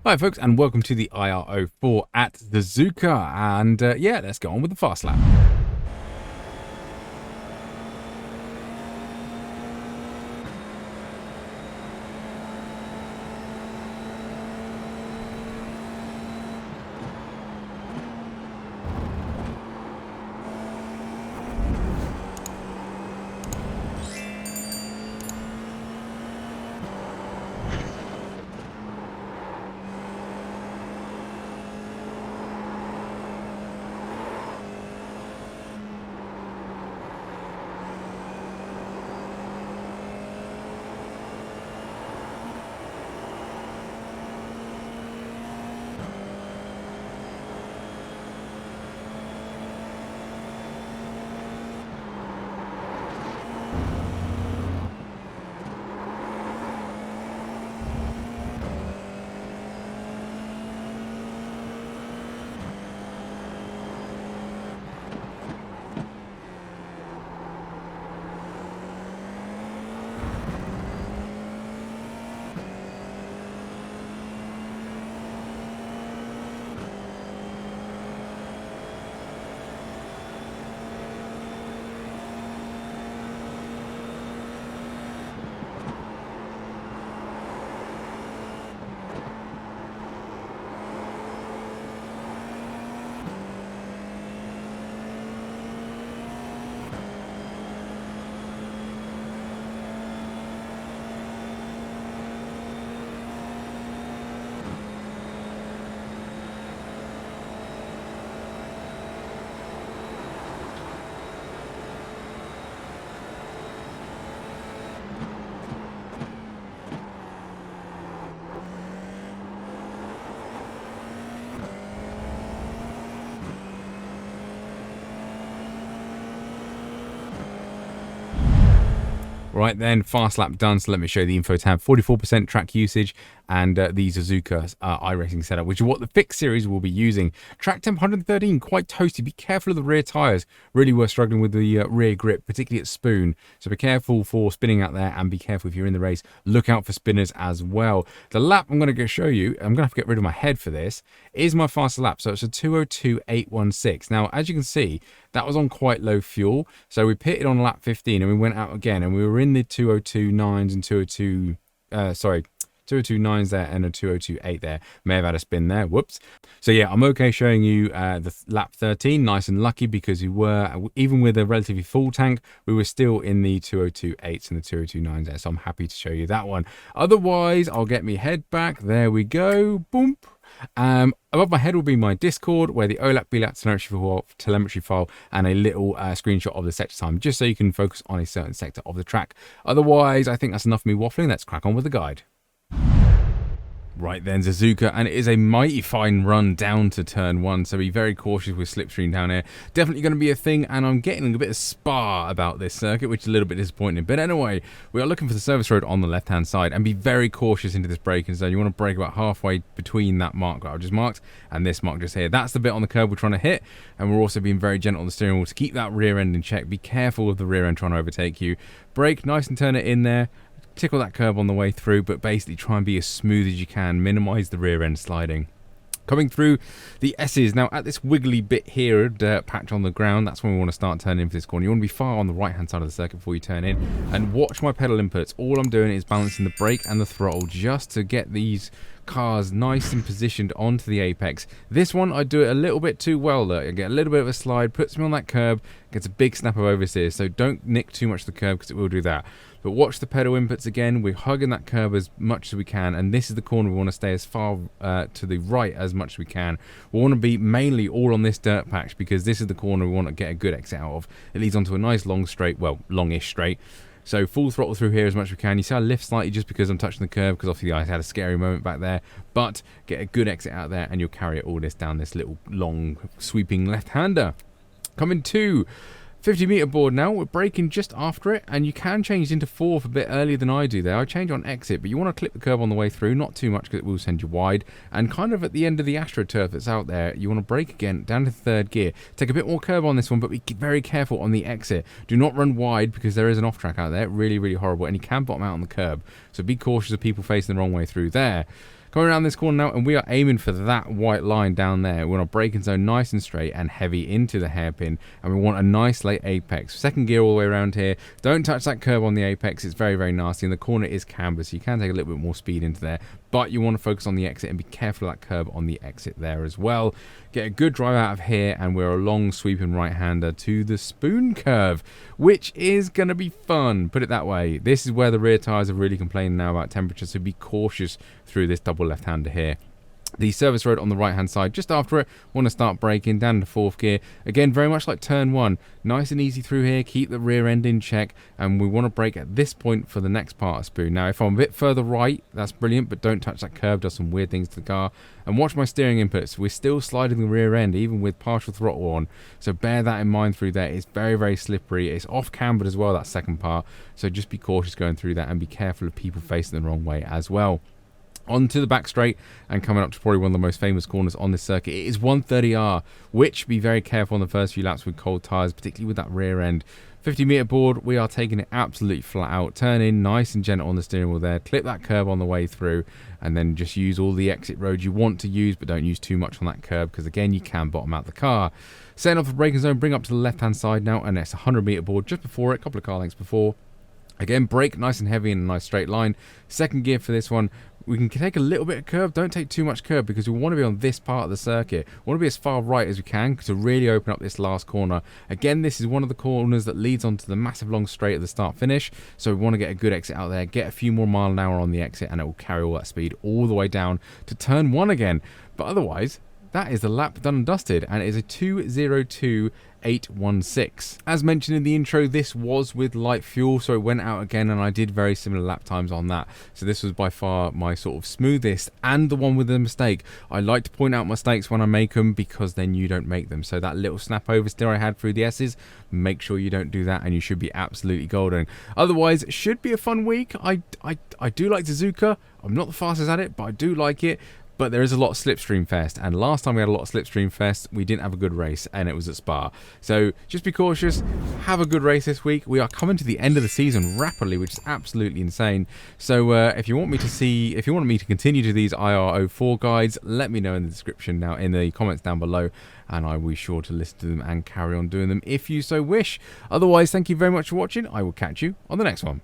Hi folks, and welcome to the IR04 at Suzuka, and yeah, let's go on with the fast lap. Right then, fast lap done, so let me show you the info tab. 44% track usage and the Suzuka iRacing setup, which is what the fixed series will be using. Track temp 113, quite toasty. Be careful of the rear tyres. Really were struggling with the rear grip, particularly at spoon. So be careful for spinning out there, and be careful if you're in the race. Look out for spinners as well. The lap I'm going to show you, I'm going to have to get rid of my head for this, is my fastest lap. So it's a 2:02.816. Now, as you can see, that was on quite low fuel. So we pitted on lap 15 and we went out again, and we were in the 2:02.9s and 2:02.9s there and a 2:02.8 there. May have had a spin there, whoops. So yeah, I'm okay showing you the lap 13, nice and lucky, because we were, even with a relatively full tank, we were still in the 2:02.8s and the 2:02.9s there, so I'm happy to show you that one. Otherwise, I'll get my head back, there we go, boom. Above my head will be my Discord, where the OLAP BLAP telemetry file and a little screenshot of the sector time, just so you can focus on a certain sector of the track. Otherwise, I think that's enough of me waffling. Let's crack on with the guide. Right then, Suzuka, and it is a mighty fine run down to turn 1, so be very cautious with slipstream down here. Definitely going to be a thing, and I'm getting a bit of spar about this circuit, which is a little bit disappointing. But anyway, we are looking for the service road on the left-hand side, and be very cautious into this braking zone. You want to brake about halfway between that mark that I've just marked and this mark just here. That's the bit on the curb we're trying to hit, and we're also being very gentle on the steering wheel to keep that rear end in check. Be careful of the rear end trying to overtake you. Brake nice and turn it in there. Tickle that curb on the way through, but basically try and be as smooth as you can, minimize the rear end sliding. Coming through the S's, now at this wiggly bit here, a dirt patch on the ground, that's when we want to start turning in for this corner. You want to be far on the right hand side of the circuit before you turn in, and watch my pedal inputs. All I'm doing is balancing the brake and the throttle just to get these cars nice and positioned onto the apex. This one I do it a little bit too well though. I get a little bit of a slide, puts me on that curb, gets a big snap of oversteer, so don't nick too much the curb because it will do that. But watch the pedal inputs again. We're hugging that curb as much as we can, and this is the corner we want to stay as far to the right as much as we can. We want to be mainly all on this dirt patch, because this is the corner we want to get a good exit out of. It leads onto a nice long straight, well, longish straight. So full throttle through here as much as we can. You see I lift slightly just because I'm touching the curb, because obviously I had a scary moment back there. But get a good exit out there, and you'll carry it all this down this little long sweeping left-hander. Coming to 50-meter board now, we're braking just after it, and you can change into 4th a bit earlier than I do there. I change on exit, but you want to clip the curb on the way through, not too much because it will send you wide, and kind of at the end of the AstroTurf that's out there, you want to brake again down to 3rd gear. Take a bit more curb on this one, but be very careful on the exit. Do not run wide, because there is an off-track out there, really, really horrible, and you can bottom out on the curb, so be cautious of people facing the wrong way through there. Coming around this corner now, and we are aiming for that white line down there. We want our braking zone nice and straight and heavy into the hairpin, and we want a nice late apex. Second gear all the way around here. Don't touch that curb on the apex, it's very, very nasty, and the corner is camber, so you can take a little bit more speed into there, but you want to focus on the exit and be careful of that curb on the exit there as well. Get a good drive out of here, and we're a long sweeping right-hander to the spoon curve, which is going to be fun, put it that way. This is where the rear tyres are really complaining now about temperature, so be cautious through this double left-hander here. The service road on the right hand side, just after it, want to start braking down to fourth gear. Again, very much like turn one, nice and easy through here, keep the rear end in check, and we want to brake at this point for the next part of spoon. Now, if I'm a bit further right, that's brilliant, but don't touch that curb, does some weird things to the car. And watch my steering inputs, we're still sliding the rear end, even with partial throttle on, so bear that in mind through there. It's very, very slippery, it's off cambered as well, that second part, so just be cautious going through that, and be careful of people facing the wrong way as well. Onto the back straight and coming up to probably one of the most famous corners on this circuit. It is 130R, which be very careful on the first few laps with cold tyres, particularly with that rear end. 50-meter board, we are taking it absolutely flat out. Turn in nice and gentle on the steering wheel there. Clip that curb on the way through, and then just use all the exit roads you want to use, but don't use too much on that curb, because again, you can bottom out the car. Setting off the braking zone, bring up to the left-hand side now, and it's a 100-meter board just before it, a couple of car lengths before. Again, brake nice and heavy in a nice straight line. Second gear for this one. We can take a little bit of curb. Don't take too much curb, because we want to be on this part of the circuit. We want to be as far right as we can to really open up this last corner. Again, this is one of the corners that leads onto the massive long straight at the start-finish. So we want to get a good exit out there. Get a few more mile an hour on the exit, and it will carry all that speed all the way down to turn one again. But otherwise, that is the lap done and dusted, and it is a 2:02.816. As mentioned in the intro, this was with light fuel, so it went out again, and I did very similar lap times on that. So this was by far my sort of smoothest, and the one with the mistake. I like to point out mistakes when I make them, because then you don't make them. So that little snap oversteer I had through the S's, make sure you don't do that, and you should be absolutely golden. Otherwise, it should be a fun week. I do like Suzuka. I'm not the fastest at it, but I do like it. But there is a lot of Slipstream Fest, and last time we had a lot of Slipstream Fest, we didn't have a good race, and it was at Spa. So just be cautious, have a good race this week. We are coming to the end of the season rapidly, which is absolutely insane. So if you want me to continue to these IR04 guides, let me know in the description now, in the comments down below, and I will be sure to listen to them and carry on doing them if you so wish. Otherwise, thank you very much for watching. I will catch you on the next one.